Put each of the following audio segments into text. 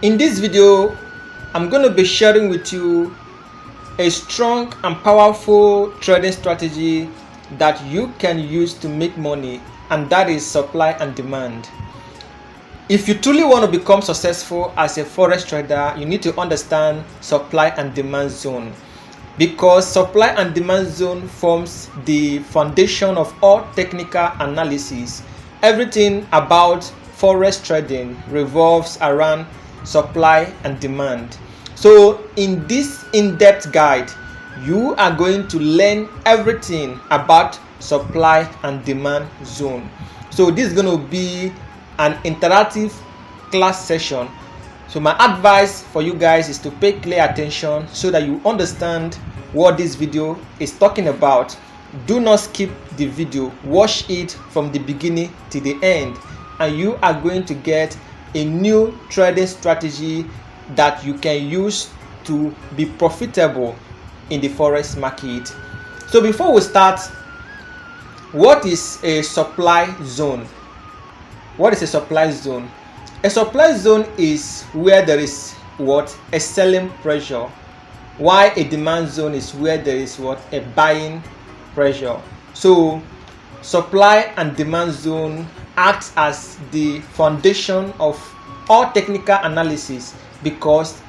In this video, I'm going to be sharing with you a strong and powerful trading strategy that you can use to make money, and that is supply and demand. If you truly want to become successful as a forex trader, you need to understand supply and demand zone, because supply and demand zone forms the foundation of all technical analysis. Everything about forex trading revolves around supply and demand. So in this in-depth guide, you are going to learn everything about supply and demand zone. So this is going to be an interactive class session. So my advice for you guys is to pay clear attention so that you understand what this video is talking about. Do not skip the video, watch it from the beginning to the end, and you are going to get a new trading strategy that you can use to be profitable in the forex market. So before we start, what is a supply zone? What is a supply zone? A supply zone is where there is what? A selling pressure, while a demand zone is where there is what? A buying pressure. So supply and demand zone acts as the foundation of all technical analysis, because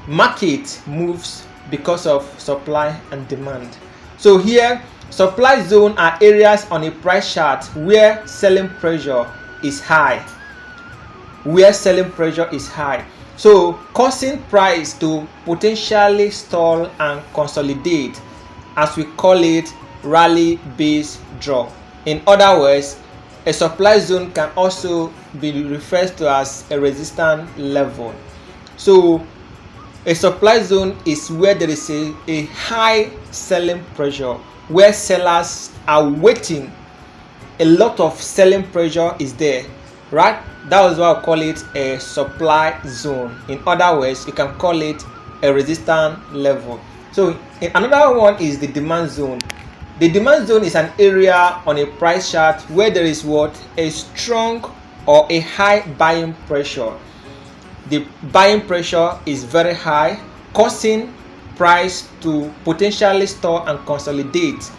market moves because of supply and demand. So here, supply zone are areas on a price chart where selling pressure is high. So causing price to potentially stall and consolidate, as we call it, rally-based drop. In other words, a supply zone can also be referred to as a resistance level. So a supply zone is where there is a high selling pressure, where sellers are waiting. A lot of selling pressure is there, right? That is why I call it a supply zone. In other words, you can call it a resistance level. So another one is the demand zone. The demand zone is an area on a price chart where there is what? A strong or a high buying pressure. The buying pressure is very high, causing price to potentially stall and consolidate,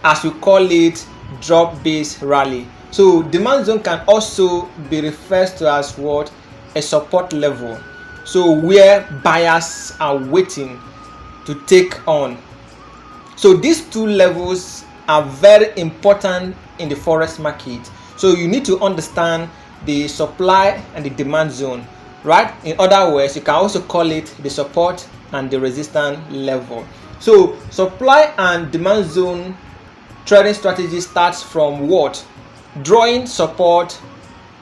as we call it drop-based rally. So demand zone can also be referred to as what? A support level. So where buyers are waiting to take on. So these two levels are very important in the forex market. So you need to understand the supply and the demand zone, right? In other words, you can also call it the support and the resistance level. So supply and demand zone trading strategy starts from what? Drawing support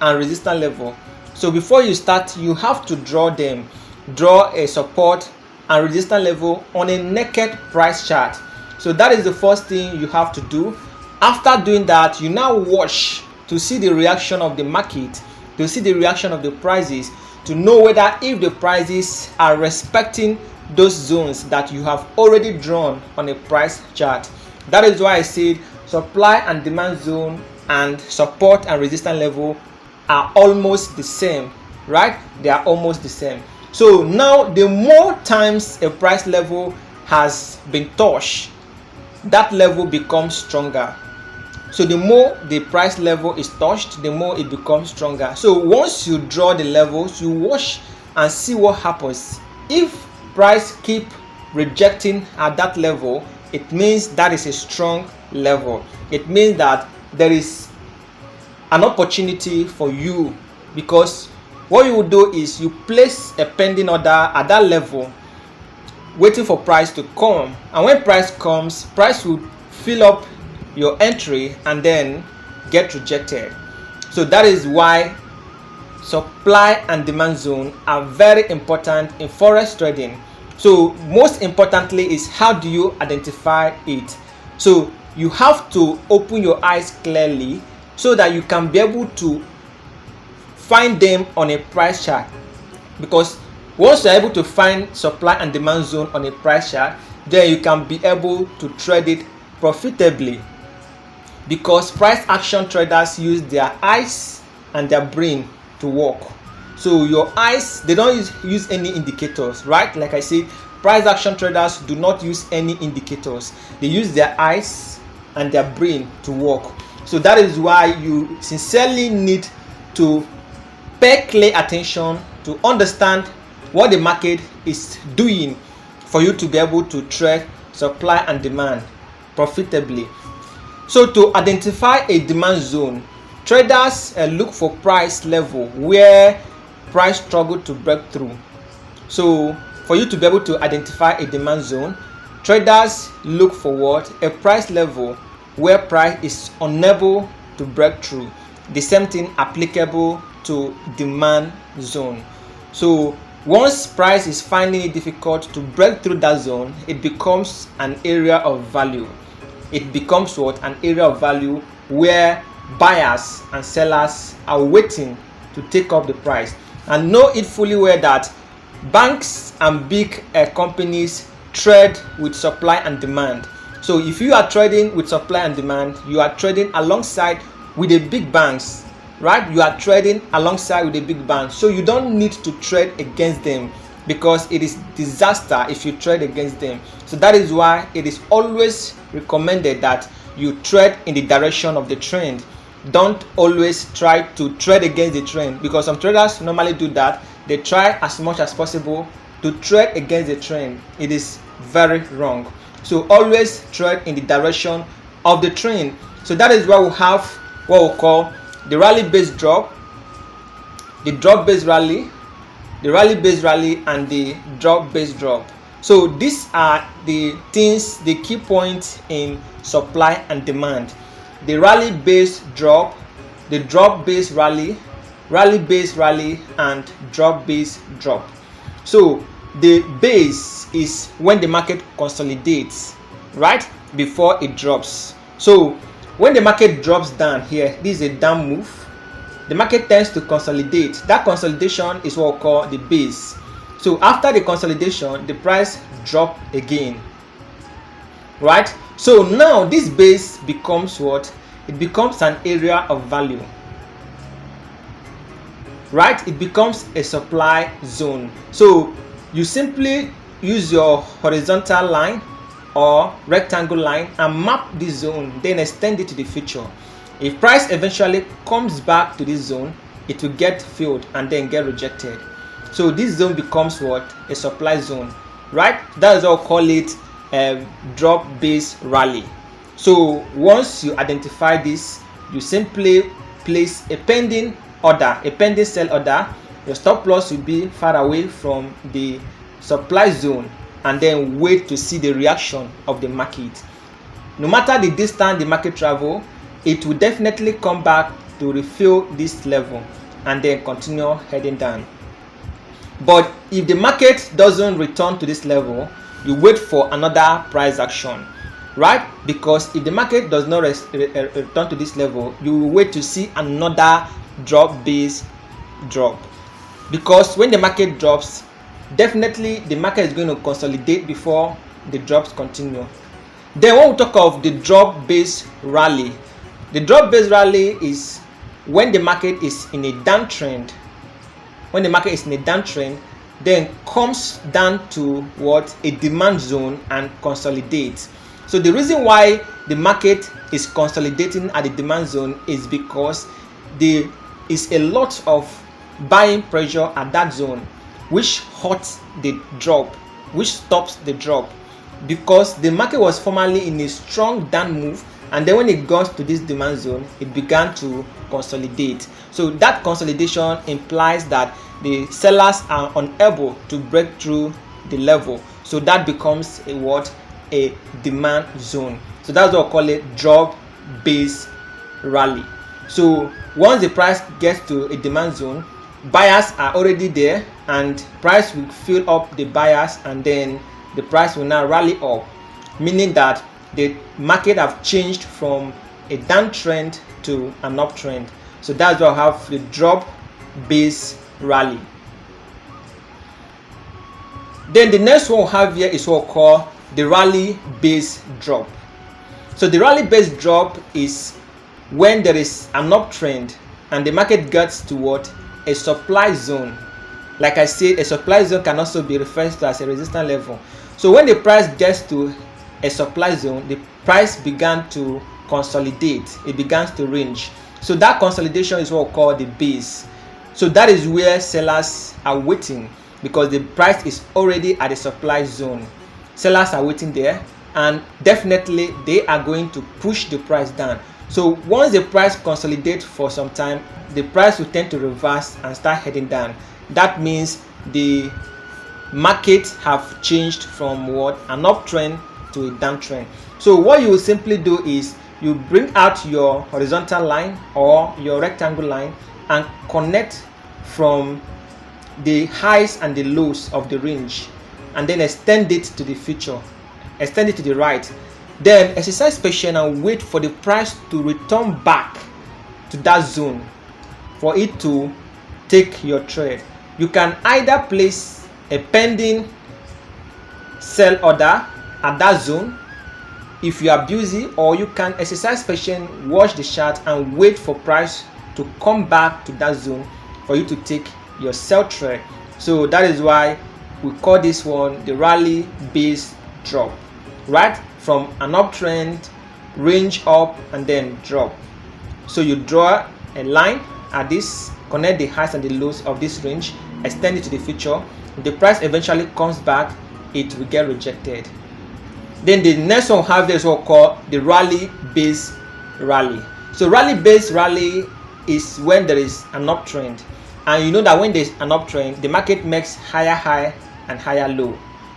and resistance level. So before you start, you have to draw them. Draw a support and resistance level on a naked price chart. So that is the first thing you have to do. After doing that, you now watch to see the reaction of the market, to see the reaction of the prices, to know whether if the prices are respecting those zones that you have already drawn on a price chart. That is why I said supply and demand zone and support and resistance level are almost the same, right? They are almost the same. So now the more times a price level has been touched, that level becomes stronger. So the more the price level is touched, the more it becomes stronger. So once you draw the levels, you watch and see what happens. If price keep rejecting at that level, it means that is a strong level. It means that there is an opportunity for you, because what you will do is you place a pending order at that level, waiting for price to come, and when price comes, price will fill up your entry and then get rejected. So that is why supply and demand zone are very important in forex trading. So most importantly is, how do you identify it? So you have to open your eyes clearly so that you can be able to find them on a price chart, because once you're able to find supply and demand zone on a price chart, then you can be able to trade it profitably, because price action traders use their eyes and their brain to work. So your eyes, they don't use any indicators, right? Like I said, price action traders do not use any indicators. They use their eyes and their brain to work. So that is why you sincerely need to pay clear attention to understand what the market is doing for you to be able to trade supply and demand profitably. So to identify a demand zone, traders look for price level where price struggle to break through. So for you to be able to identify a demand zone, traders look for what? A price level where price is unable to break through. The same thing applicable to demand zone. So once price is finding it difficult to break through that zone, it becomes an area of value. It becomes what? An area of value where buyers and sellers are waiting to take up the price. And know it fully well that banks and big companies trade with supply and demand. So if you are trading with supply and demand, you are trading alongside with the big banks, right? You are trading alongside with the big banks. So you don't need to trade against them, because it is disaster if you trade against them. So that is why it is always recommended that you trade in the direction of the trend. Don't always try to trade against the trend, because some traders normally do that. They try as much as possible to trade against the trend. It is very wrong. So always trade in the direction of the trend. So that is why we have what we call the rally based drop, the drop based rally, the rally based rally, and the drop based drop. So these are the things, the key points in supply and demand: the rally based drop, the drop based rally, rally based rally, and drop based drop. So the base is when the market consolidates, right, before it drops. So when the market drops down here, this is a down move, the market tends to consolidate. That consolidation is what we call the base. So after the consolidation, the price drop again, right? So now this base becomes what? It becomes an area of value, right? It becomes a supply zone. So you simply use your horizontal line or rectangle line and map this zone, then extend it to the future. If price eventually comes back to this zone, it will get filled and then get rejected. So this zone becomes what? A supply zone, right? That is what we call it a drop based rally. So once you identify this, you simply place a pending order, a pending sell order. Your stop loss will be far away from the supply zone, and then wait to see the reaction of the market. No matter the distance the market travel, it will definitely come back to refill this level and then continue heading down. But if the market doesn't return to this level, you wait for another price action, right? Because if the market does not return to this level, you will wait to see another drop based drop. Because when the market drops, definitely the market is going to consolidate before the drops continue. Then when we talk of the drop based rally, the drop based rally is when the market is in a downtrend. When the market is in a downtrend, then comes down to what? A demand zone and consolidates. So the reason why the market is consolidating at the demand zone is because there is a lot of buying pressure at that zone, which halts the drop, which stops the drop, because the market was formerly in a strong down move, and then when it got to this demand zone, it began to consolidate. So that consolidation implies that the sellers are unable to break through the level, so that becomes a what? A demand zone. So that's what we call it drop based rally. So once the price gets to a demand zone, buyers are already there, and price will fill up the buyers, and then the price will now rally up, meaning that the market have changed from a downtrend to an uptrend. So that's why I have the drop based rally. Then the next one we have here is what we call the rally based drop. So the rally based drop is when there is an uptrend and the market gets to what? a supply zone. Like I said, a supply zone can also be referred to as a resistance level. So when the price gets to a supply zone, the price began to consolidate. It begins to range. So that consolidation is what we call the base. So that is where sellers are waiting, because the price is already at the supply zone. Sellers are waiting there, and definitely they are going to push the price down. So once the price consolidates for some time, the price will tend to reverse and start heading down. That means the market have changed from what, an uptrend to a downtrend. So what you will simply do is you bring out your horizontal line or your rectangle line and connect from the highs and the lows of the range, and then extend it to the future, extend it to the right. Then exercise patience and wait for the price to return back to that zone for it to take your trade. You can either place a pending sell order at that zone if you are busy, or you can exercise patience, watch the chart and wait for price to come back to that zone for you to take your sell trade. So that is why we call this one the rally based drop, right? From an uptrend, range up and then drop. So you draw a line at this, connect the highs and the lows of this range, extend it to the future. If the price eventually comes back, it will get rejected. Then the next one we have is what we call the rally based rally. So rally based rally is when there is an uptrend, and you know that when there is an uptrend, the market makes higher high and higher low,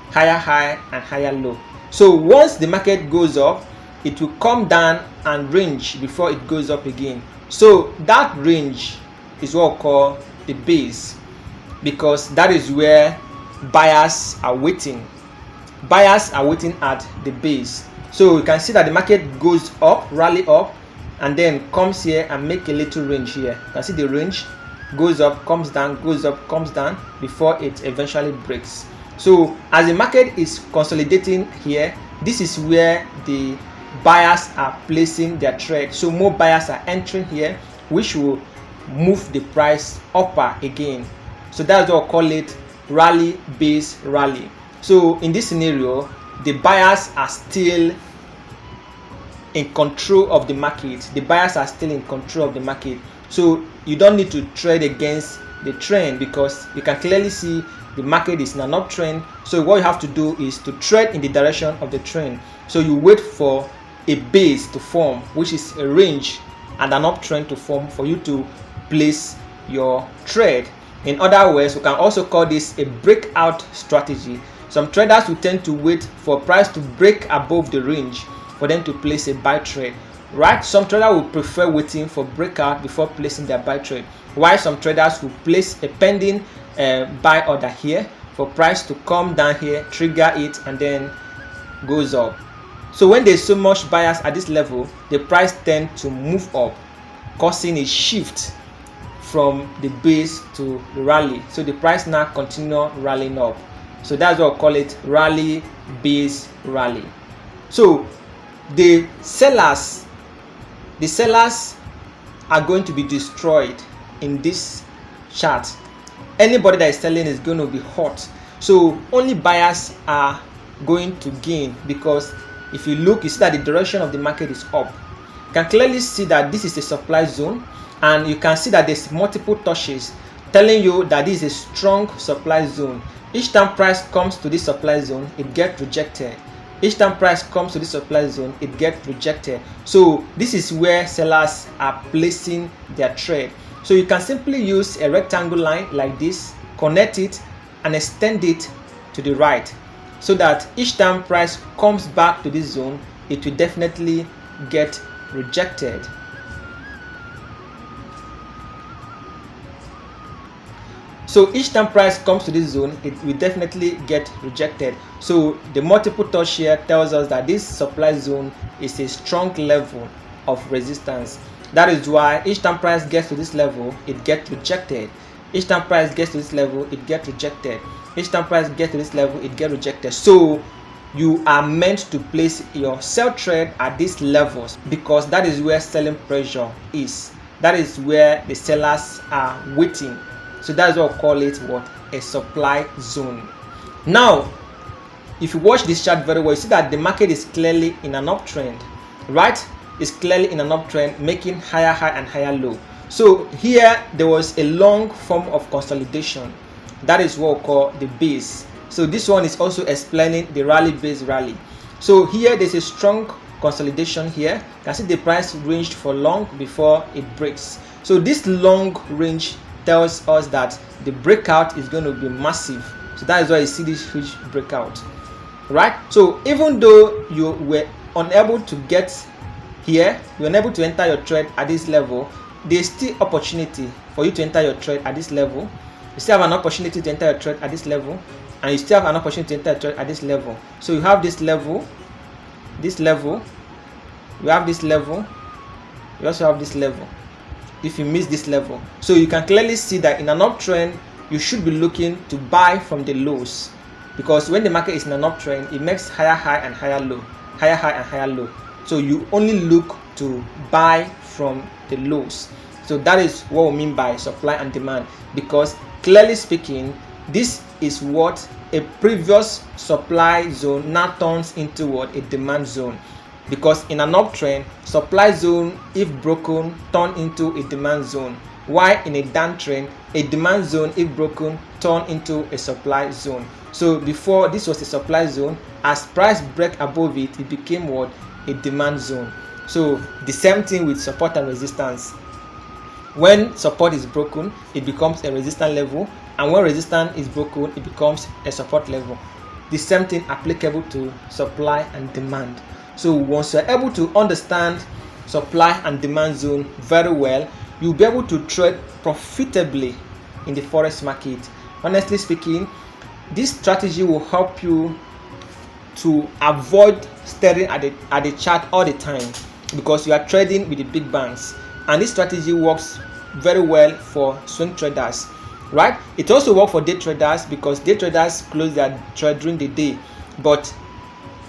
higher high and higher low. So once the market goes up, it will come down and range before it goes up again. So that range is what we call the base, because that is where buyers are waiting. Buyers are waiting at the base. So you can see that the market goes up, rally up, and then comes here and make a little range here. You can see the range goes up, comes down, goes up, comes down before it eventually breaks. So as the market is consolidating here, this is where the buyers are placing their trade. So more buyers are entering here, which will move the price upper again. So that's what we call it, rally based rally. So in this scenario, the buyers are still in control of the market. The buyers are still in control of the market. So you don't need to trade against the trend, because you can clearly see the market is in an uptrend. So what you have to do is to trade in the direction of the trend. So you wait for a base to form, which is a range, and an uptrend to form for you to place your trade. In other words, we can also call this a breakout strategy. Some traders will tend to wait for price to break above the range for them to place a buy trade, right? Some traders will prefer waiting for breakout before placing their buy trade, while some traders will place a pending buy order here for price to come down here, trigger it, and then goes up. So when there's so much buyers at this level, the price tends to move up, causing a shift from the base to the rally. So the price now continue rallying up. So that's what we call it, rally based rally. So the sellers are going to be destroyed in this chart. Anybody that is selling is going to be hot. So only buyers are going to gain, because if you look, you see that the direction of the market is up. You can clearly see that this is a supply zone, and you can see that there's multiple touches telling you that this is a strong supply zone. Each time price comes to this supply zone, it gets rejected. Each time price comes to this supply zone, it gets rejected. So this is where sellers are placing their trade. So you can simply use a rectangle line like this, connect it and extend it to the right, so that each time price comes back to this zone, it will definitely get rejected. So each time price comes to this zone, it will definitely get rejected. So the multiple touch here tells us that this supply zone is a strong level of resistance. That is why each time price gets to this level, it gets rejected. Each time price gets to this level, it gets rejected. Each time price gets to this level, it gets rejected. So you are meant to place your sell trade at these levels, because that is where selling pressure is. That is where the sellers are waiting So that's what we call it what? A supply zone. Now, if you watch this chart very well, you see that the market is clearly in an uptrend, right? It's clearly in an uptrend, making higher high and higher low. So here there was a long form of consolidation. That is what we call the base. So this one is also explaining the rally-based rally. So here there's a strong consolidation here. You can see the price ranged for long before it breaks. So this long range tells us that the breakout is going to be massive. So that is why you see this huge breakout, right? So even though you were unable to get here, you were unable to enter your trade at this level, there's still opportunity for you to enter your trade at this level. You still have an opportunity to enter your trade at this level, and you still have an opportunity to enter your trade at this level. So you have this level, you have this level, you also have this level. If you miss this level, so you can clearly see that in an uptrend you should be looking to buy from the lows, because when the market is in an uptrend, it makes higher high and higher low, higher high and higher low. So you only look to buy from the lows. So that is what we mean by supply and demand, because clearly speaking, this is what a previous supply zone now turns into what? A demand zone. Because in an uptrend, supply zone, if broken, turn into a demand zone, while in a downtrend, a demand zone, if broken, turn into a supply zone. So before, this was a supply zone. As price break above it, it became what? A demand zone. So the same thing with support and resistance. When support is broken, it becomes a resistance level, and when resistance is broken, it becomes a support level. The same thing applicable to supply and demand. So once you're able to understand supply and demand zone very well, you'll be able to trade profitably in the forex market. Honestly speaking, this strategy will help you to avoid staring at the chart all the time, because you are trading with the big banks, and this strategy works very well for swing traders, right? It also works for day traders, because day traders close their trade during the day, but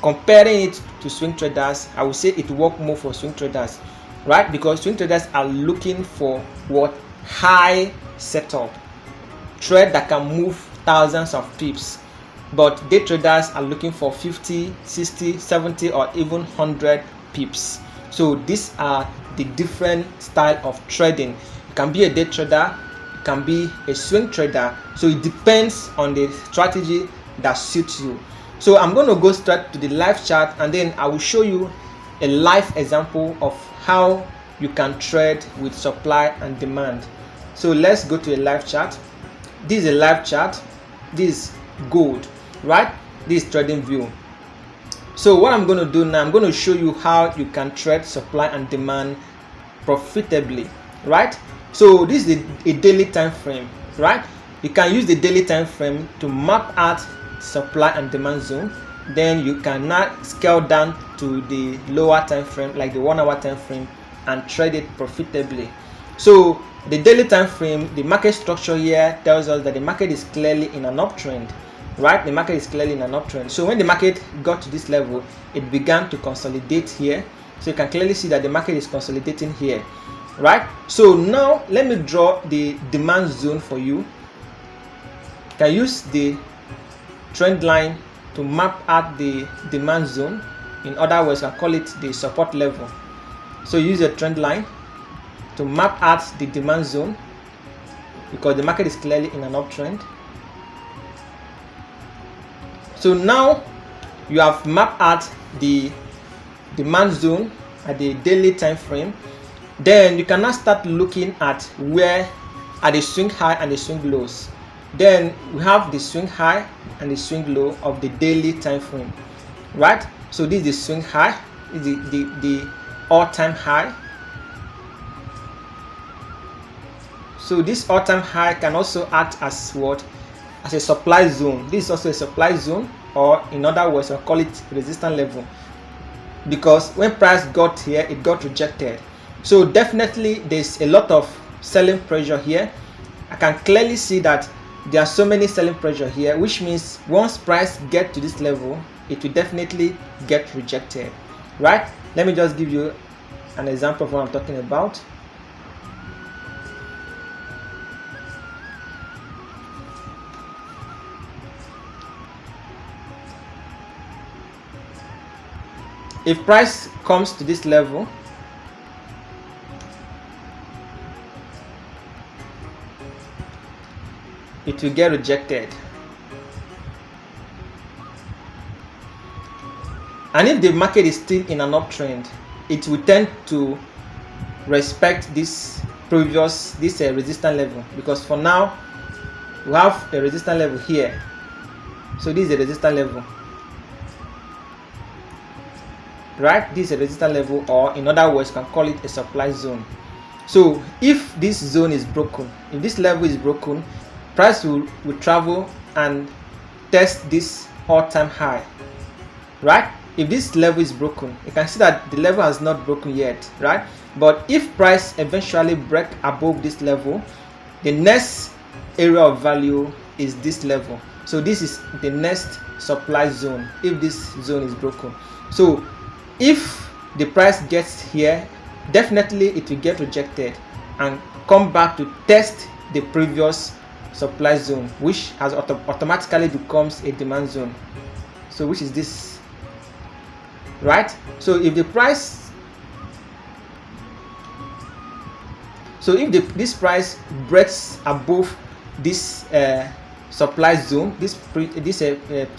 comparing it to swing traders, I would say it works more for swing traders, right? Because swing traders are looking for what? High setup trade that can move thousands of pips, but day traders are looking for 50, 60, 70 or even 100 pips. So these are the different style of trading. You can be a day trader, you can be a swing trader. So it depends on the strategy that suits you. So I'm going to go straight to the live chart, and then I will show you a live example of how you can trade with supply and demand. So let's go to a live chart. This is a live chart. This is gold, right? This is trading view. So what I'm going to do now, I'm going to show you how you can trade supply and demand profitably, right? So this is a daily time frame, right? You can use the daily time frame to map out supply and demand zone. Then you can now scale down to the lower time frame, like the 1 hour time frame, and trade it profitably. So the daily time frame, the market structure here tells us that the market is clearly in an uptrend, right? The market is clearly in an uptrend. So when the market got to this level, it began to consolidate here. So you can clearly see that the market is consolidating here, right? So now let me draw the demand zone for you. You can use the trend line to map out the demand zone. In other words, I call it the support level. So use a trend line to map out the demand zone, because the market is clearly in an uptrend. So now you have mapped out the demand zone at the daily time frame. Then you can now start looking at where are the swing high and the swing lows. Then we have the swing high and the swing low of the daily time frame, right? So this is the swing high, is the all-time high. So this all-time high can also act as what? As a supply zone. This is also a supply zone, or in other words, I'll call it resistance level, because when price got here, it got rejected. So definitely there's a lot of selling pressure here. I can clearly see that there are so many selling pressure here, which means once price get to this level, it will definitely get rejected, right? Let me just give you an example of what I'm talking about. if price comes to this level, it will get rejected. And if the market is still in an uptrend, it will tend to respect this previous resistance level, because for now we have a resistance level here. So this is a resistance level, right? This is a resistance level, or in other words, you can call it a supply zone. So if this zone is broken, if this level is broken, price will travel and test this all-time high, right? If this level is broken, you can see that the level has not broken yet, right? But if price eventually break above this level, the next area of value is this level. So this is the next supply zone if this zone is broken. So if the price gets here, definitely it will get rejected and come back to test the previous supply zone, which has automatically becomes a demand zone. So which is this, right? So if the price, this price breaks above this supply zone, this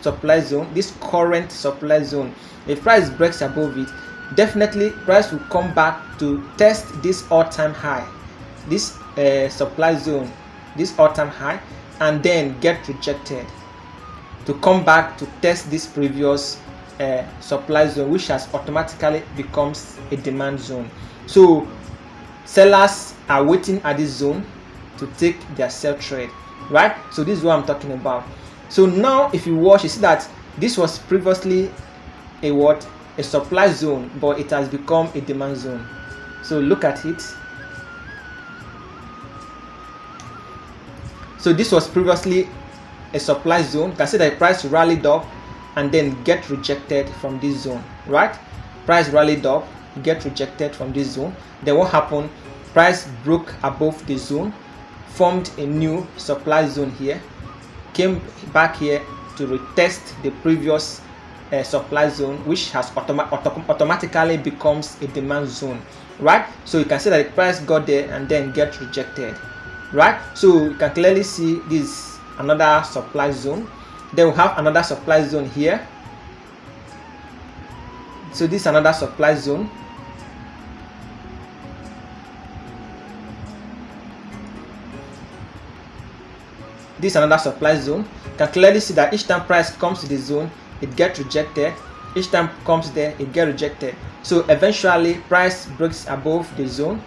supply zone, this current supply zone, if price breaks above it, definitely price will come back to test this all-time high, this supply zone, this all-time high, and then get rejected to come back to test this previous supply zone, which has automatically becomes a demand zone. So sellers are waiting at this zone to take their sell trade, right? So this is what I'm talking about. So now if you watch, you see that this was previously a supply zone, but it has become a demand zone. So look at it. So this was previously a supply zone. You can see that the price rallied up and then get rejected from this zone, right? Price rallied up, get rejected from this zone. Then what happened? Price broke above the zone, formed a new supply zone here, came back here to retest the previous supply zone, which has automatically becomes a demand zone, right? So you can see that the price got there and then get rejected, right? So you can clearly see this another supply zone. Then we have another supply zone here. So this is another supply zone. This is another supply zone. You can clearly see that each time price comes to the zone, it gets rejected. Each time comes there, it gets rejected. So eventually price breaks above the zone,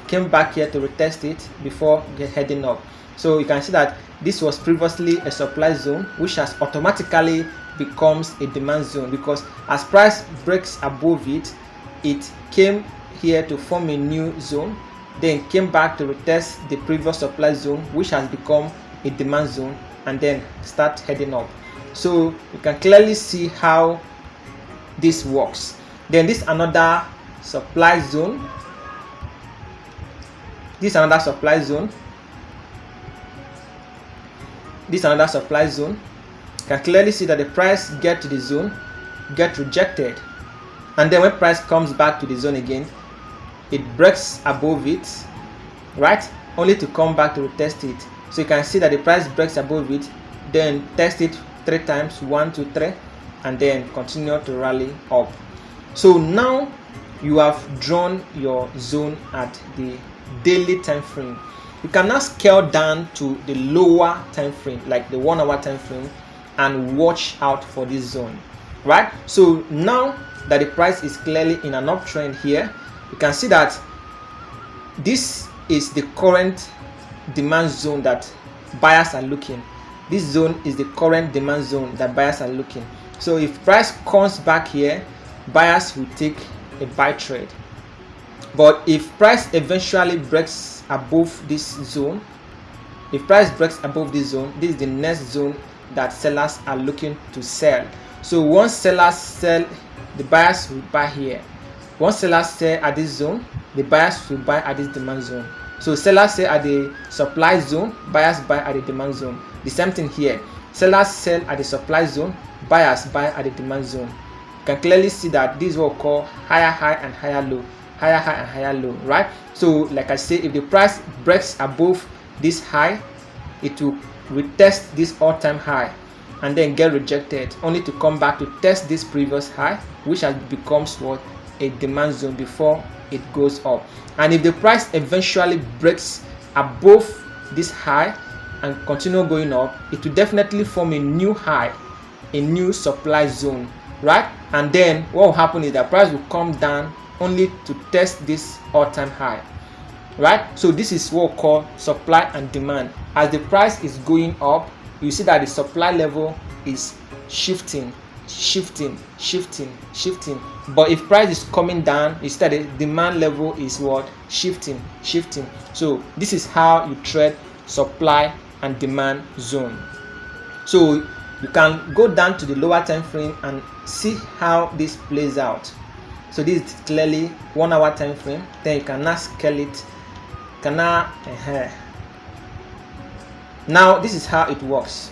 came back here to retest it before heading up. So you can see that this was previously a supply zone, which has automatically becomes a demand zone, because as price breaks above it, it came here to form a new zone, then came back to retest the previous supply zone, which has become a demand zone, and then start heading up. So you can clearly see how this works. Then this another supply zone. This another supply zone. This another supply zone. You can clearly see that the price get to the zone, get rejected, and then when price comes back to the zone again, it breaks above it, right? Only to come back to retest it. So you can see that the price breaks above it, then test it 3 times, 1, 2, 3, and then continue to rally up. So now you have drawn your zone at the daily time frame. You can now scale down to the lower time frame, like the 1 hour time frame, and watch out for this zone, right? So now that the price is clearly in an uptrend here, you can see that this is the current demand zone that buyers are looking. This zone is the current demand zone that buyers are looking. So if price comes back here, buyers will take a buy trade. But if price eventually breaks above this zone, if price breaks above this zone, this is the next zone that sellers are looking to sell. So once sellers sell, the buyers will buy here. Once sellers sell at this zone, the buyers will buy at this demand zone. So sellers sell at the supply zone, buyers buy at the demand zone. The same thing here. Sellers sell at the supply zone, buyers buy at the demand zone. You can clearly see that this is what we call higher high and higher low, higher high and higher low, right? So like I say, if the price breaks above this high, it will retest this all-time high and then get rejected, only to come back to test this previous high, which has becomes what, a demand zone before it goes up. And if the price eventually breaks above this high and continue going up, it will definitely form a new high, a new supply zone, right? And then what will happen is that price will come down only to test this all-time high, right? So this is what we call supply and demand. As the price is going up, you see that the supply level is shifting. But if price is coming down, you see that the demand level is what, shifting. So this is how you trade supply and demand zone. So you can go down to the lower time frame and see how this plays out. So this is clearly 1 hour time frame. Then you can now scale it. Now this is how it works.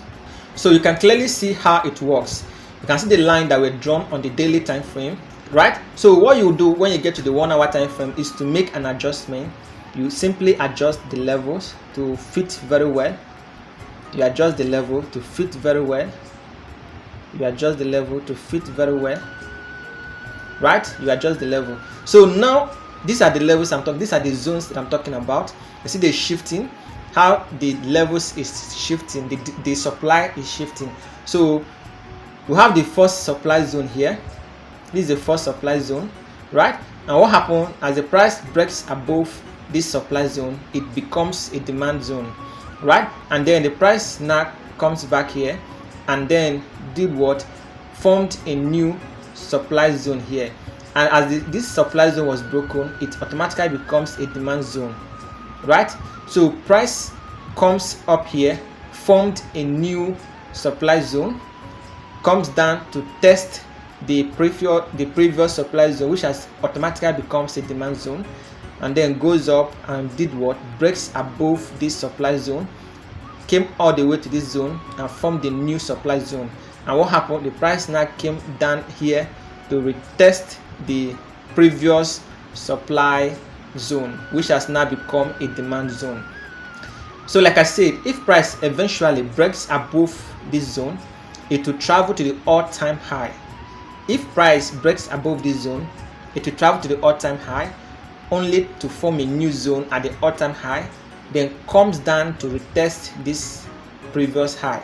So you can clearly see how it works. You can see the line that were drawn on the daily time frame, right? So what you do when you get to the 1 hour time frame is to make an adjustment. You simply adjust the levels to fit very well. You adjust the level to fit very well. Right? You adjust the level. So now these are the levels I'm talking. These are the zones that I'm talking about. You see the shifting, how the levels is shifting, the supply is shifting. So we have the first supply zone here. This is the first supply zone, right? And what happens as the price breaks above this supply zone, it becomes a demand zone, right? And then the price now comes back here and then did what? Formed a new supply zone here. And as this supply zone was broken, it automatically becomes a demand zone, right? So price comes up here, formed a new supply zone, comes down to test the previous supply zone, which has automatically becomes a demand zone, and then goes up and did what? Breaks above this supply zone, came all the way to this zone and formed the new supply zone. And what happened? The price now came down here to retest the previous supply zone, which has now become a demand zone. So like I said, if price eventually breaks above this zone, it will travel to the all-time high. If price breaks above this zone, it will travel to the all-time high, only to form a new zone at the all-time high, then comes down to retest this previous high,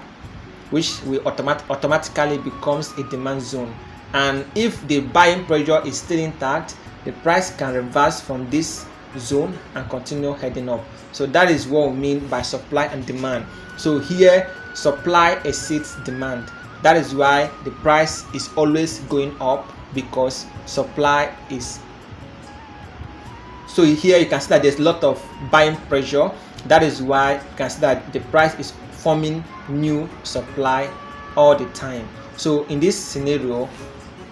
which will automatically becomes a demand zone. And if the buying pressure is still intact, the price can reverse from this zone and continue heading up. So that is what we mean by supply and demand. So here, supply exceeds demand. That is why the price is always going up, because supply is. So here you can see that there's a lot of buying pressure. That is why you can see that the price is forming new supply all the time. So in this scenario,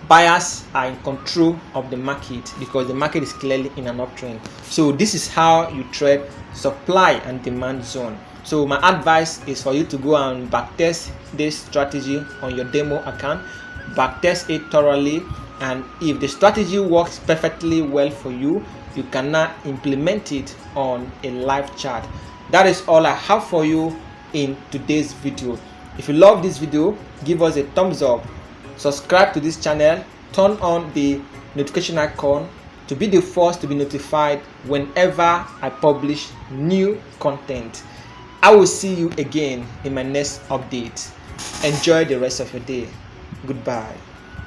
buyers are in control of the market because the market is clearly in an uptrend. So this is how you trade supply and demand zone. So my advice is for you to go and backtest this strategy on your demo account, backtest it thoroughly, and if the strategy works perfectly well for you, you can now implement it on a live chart. That is all I have for you in today's video. If you love this video, give us a thumbs up, subscribe to this channel, turn on the notification icon to be the first to be notified whenever I publish new content. I will see you again in my next update. Enjoy the rest of your day. Goodbye.